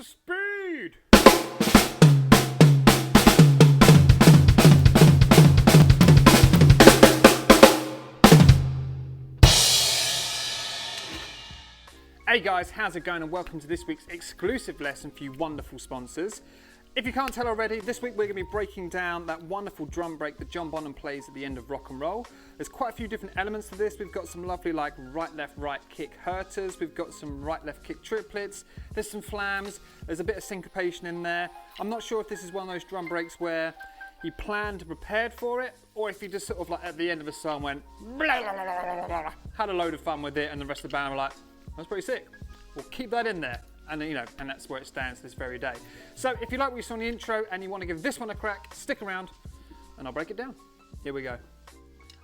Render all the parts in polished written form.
the speed. Hey guys, how's it going, and welcome to this week's exclusive lesson for you wonderful sponsors. If you can't tell already, this week we're going to be breaking down that wonderful drum break that John Bonham plays at the end of rock and roll. There's quite a few different elements to this. We've got some lovely like right left kick hertas, we've got some right left kick triplets, there's some flams, there's a bit of syncopation in there. I'm not sure if this is one of those drum breaks where he planned and prepared for it, or if he just sort of like at the end of a song went blah, blah, blah, blah, blah, blah, had a load of fun with it, and the rest of the band were like, that's pretty sick. We'll keep that in there. And and that's where it stands this very day. So if you like what you saw in the intro and you want to give this one a crack, stick around and I'll break it down. Here we go.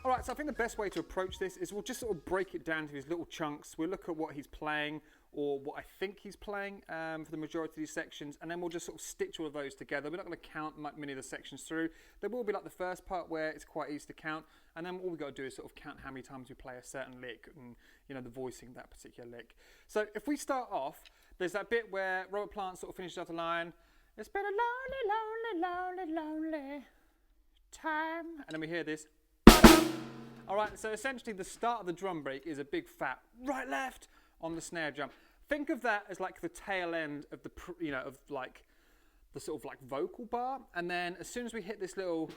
All right, so I think the best way to approach this is we'll just sort of break it down to these little chunks. We'll look at what he's playing, or what I think he's playing for the majority of these sections, and then we'll just sort of stitch all of those together. We're not going to count many of the sections through. There will be like the first part where it's quite easy to count, and then all we've got to do is sort of count how many times we play a certain lick and the voicing of that particular lick. So if we start off, there's that bit where Robert Plant sort of finishes off the line, it's been a lonely, lonely, lonely, lonely time. And then we hear this. All right, so essentially the start of the drum break is a big fat right left on the snare drum. Think of that as like the tail end of the, of like the sort of like vocal bar. And then as soon as we hit this little,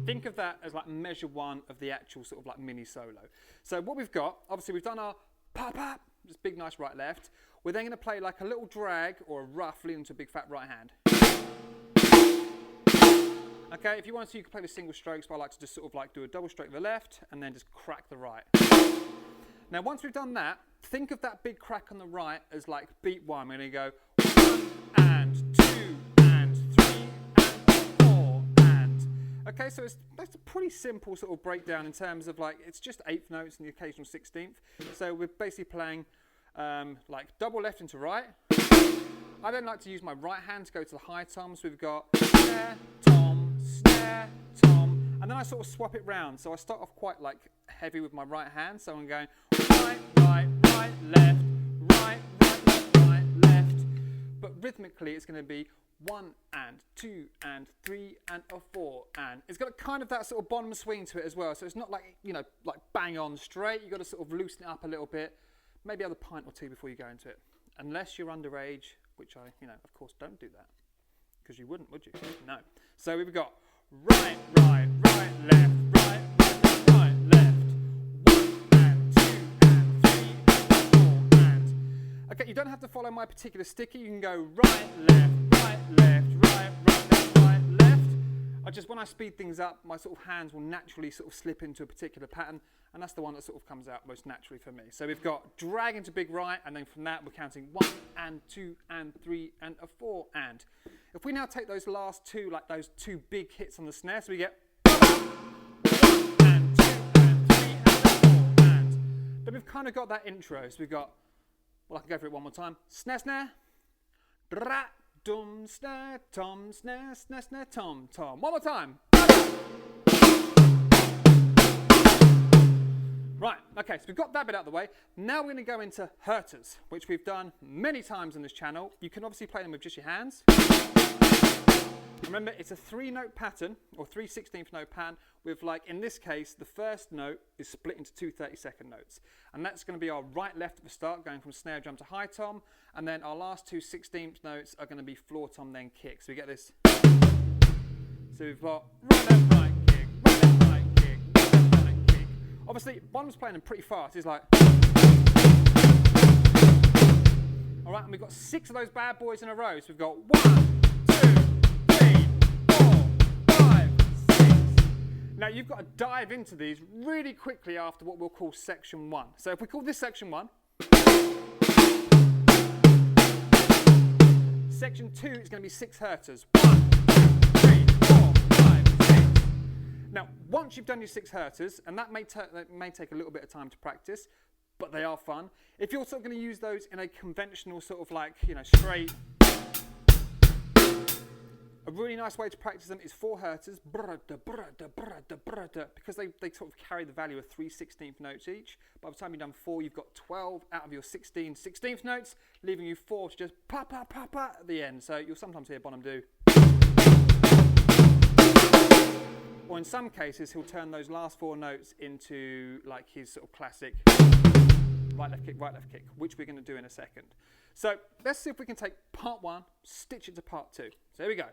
think of that as like measure one of the actual sort of like mini solo. So what we've got, obviously we've done our pop, pop, just big, nice right, left. We're then going to play like a little drag or a rough leading to a big, fat right hand. Okay, if you want to, you can play with single strokes, but I like to just sort of like do a double stroke to the left and then just crack the right. Now, once we've done that, think of that big crack on the right as like beat one. We're going to go 1 and 2 and 3 and 4 and. Okay, so that's a pretty simple sort of breakdown in terms of like, it's just eighth notes and the occasional 16th. So we're basically playing like double left into right. I then like to use my right hand to go to the high toms. We've got snare, tom, and then I sort of swap it round. So I start off quite like heavy with my right hand. So I'm going right, right, right, left, right, right, left, right, left. But rhythmically, it's going to be 1 and 2 and 3 and a 4 and. It's got kind of that sort of Bonham swing to it as well. So it's not like, like bang on straight. You've got to sort of loosen it up a little bit. Maybe have a pint or two before you go into it. Unless you're underage, which I, of course don't do that. Because you wouldn't, would you? No. So we've got right, right, right, left, right, right, right, left. 1 and 2 and 3 and 4 and. Okay, you don't have to follow my particular sticky. You can go right, left, right, left, right, right, left, right, left. When I speed things up, my sort of hands will naturally sort of slip into a particular pattern, and that's the one that sort of comes out most naturally for me. So we've got drag into big right, and then from that we're counting 1 and 2 and 3 and a 4 and. If we now take those last two, like those two big hits on the snare, so we get 1 and 2 and 3 and a 4 and. Then we've kind of got that intro. So we've got, well, I can go for it one more time. Snare, snare, dra, dum, snare, tom, snare, snare, snare, tom, tom. One more time. Right, okay, so we've got that bit out of the way. Now we're going to go into hertas, which we've done many times on this channel. You can obviously play them with just your hands. Remember, it's a 3-note pattern, or 3/16th note pattern, with, like, in this case, the first note is split into two 32nd notes. And that's going to be our right-left at the start, going from snare drum to high tom. And then our last two 16th notes are going to be floor tom, then kick. So we get this. So we've got right, left, right, kick, right, left, right, kick, right, left, right, kick. Obviously, Bonham's playing them pretty fast. He's like. All right, and we've got 6 of those bad boys in a row. So we've got 1, 2, 3, 4, 5, 6. Now you've got to dive into these really quickly after what we'll call section 1. So if we call this section 1, section 2 is going to be 6 hertas. 1, 2, 3, 4, 5, 6. Now, once you've done your 6 hertas, and that may take a little bit of time to practice, but they are fun. If you're sort of going to use those in a conventional sort of like, straight A really nice way to practice them is 4 hertas, because they sort of carry the value of 3 16th notes each. By the time you've done 4, you've got 12 out of your 16 16th notes, leaving you 4 to just pa pa pa pa at the end. So you'll sometimes hear Bonham do. Or in some cases, he'll turn those last 4 notes into like his sort of classic right, left kick, which we're going to do in a second. So let's see if we can take part 1, stitch it to part 2. So here we go.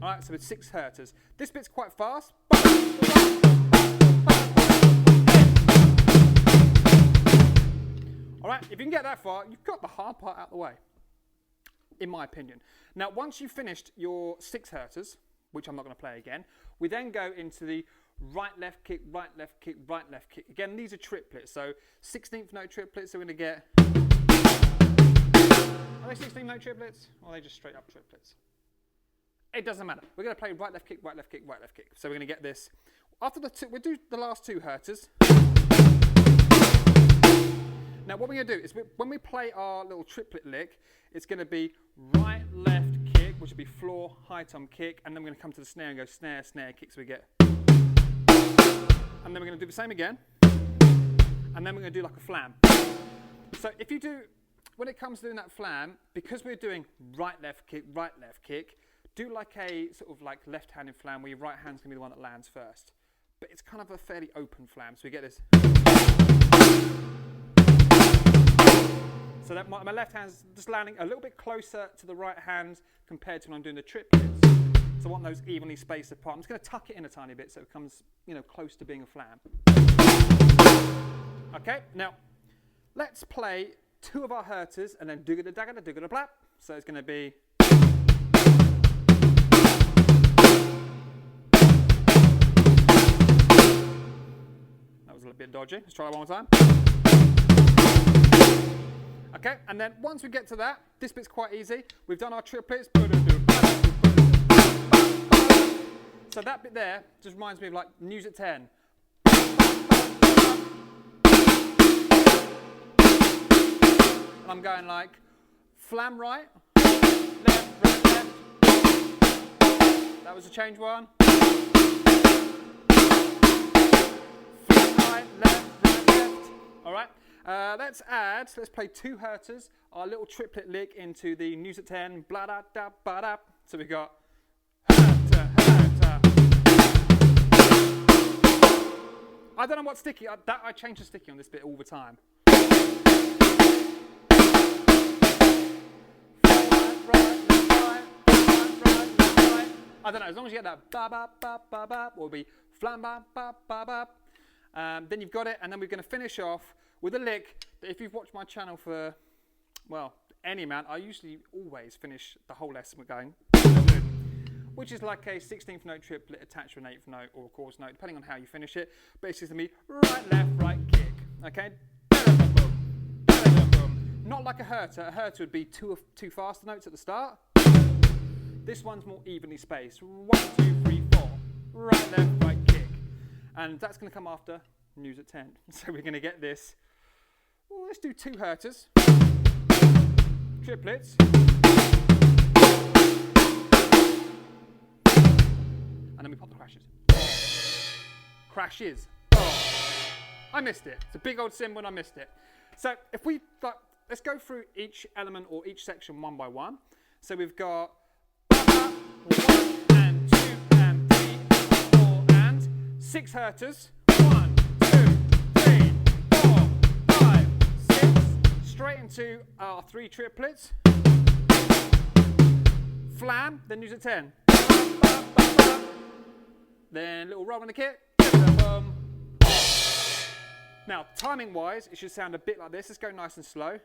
Alright, so with 6 hertas. This bit's quite fast. Alright, if you can get that far, you've got the hard part out of the way, in my opinion. Now, once you've finished your 6 hertas, which I'm not going to play again, we then go into the right, left kick, right, left kick, right, left kick. Again, these are triplets, so 16th note triplets, so we're going to get... Are they 16th note triplets, or are they just straight up triplets? It doesn't matter. We're going to play right, left kick, right, left kick, right, left kick. So we're going to get this. After the two, we'll do the last 2 hertas. Now what we're going to do is when we play our little triplet lick, it's going to be right, left kick, which will be floor, high tom kick, and then we're going to come to the snare and go snare, snare, kick, so we get... And then we're going to do the same again, and then we're going to do like a flam. So if you do, when it comes to doing that flam, because we're doing right, left kick, do like a sort of like left-handed flam where your right hand's going to be the one that lands first. But it's kind of a fairly open flam, so we get this. So that my left hand's just landing a little bit closer to the right hand compared to when I'm doing the triplets. So I want those evenly spaced apart. I'm just going to tuck it in a tiny bit so it comes, you know, close to being a flam. Okay, now let's play 2 of our hertas and then do-ga-da, da-ga-da, do-ga-da, blap. So it's going to be... That was a little bit dodgy. Let's try that one more time. Okay, and then once we get to that, this bit's quite easy. We've done our triplets. So that bit there just reminds me of like News at 10. And I'm going like flam right, left, right, left. That was a change one. Flam right, left, right, left. All right. Let's play 2 hertas, our little triplet lick into the News at 10, blah da da ba da. So we got herta, herta. I don't know what sticky, I change the sticky on this bit all the time. I don't know, as long as you get that ba ba ba ba ba, or it'll be flam ba ba ba ba. Then you've got it, and then we're going to finish off with a lick that if you've watched my channel for, well, any amount, I usually always finish the whole lesson with going, which is like a 16th note triplet attached to an 8th note or a chorus note, depending on how you finish it. But it's just going to be right, left, right, kick. Okay? Not like a herta. A herta would be 2 faster notes at the start. This one's more evenly spaced. 1, 2, 3, 4. Right, left, right, kick. And that's going to come after News at 10. So we're going to get this. Well, let's do 2 hertas. Triplets. And then we pop the crashes. Crashes. Oh, I missed it. It's a big old symbol and I missed it. So if we, let's go through each element or each section one by one. So we've got 1 and 2 and 3 and 4 and 6 hertas. 1, 2, 3, 4, 5, 6. Straight into our 3 triplets. Flam, then use a 10. Then little roll on the kit. Now, timing wise, it should sound a bit like this. Let's go nice and slow.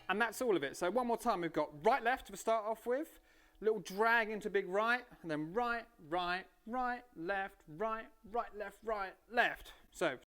And that's all of it. So one more time, we've got right, left to start off with, little drag into big right, and then right, right, right, left, right, right, left, right, left. So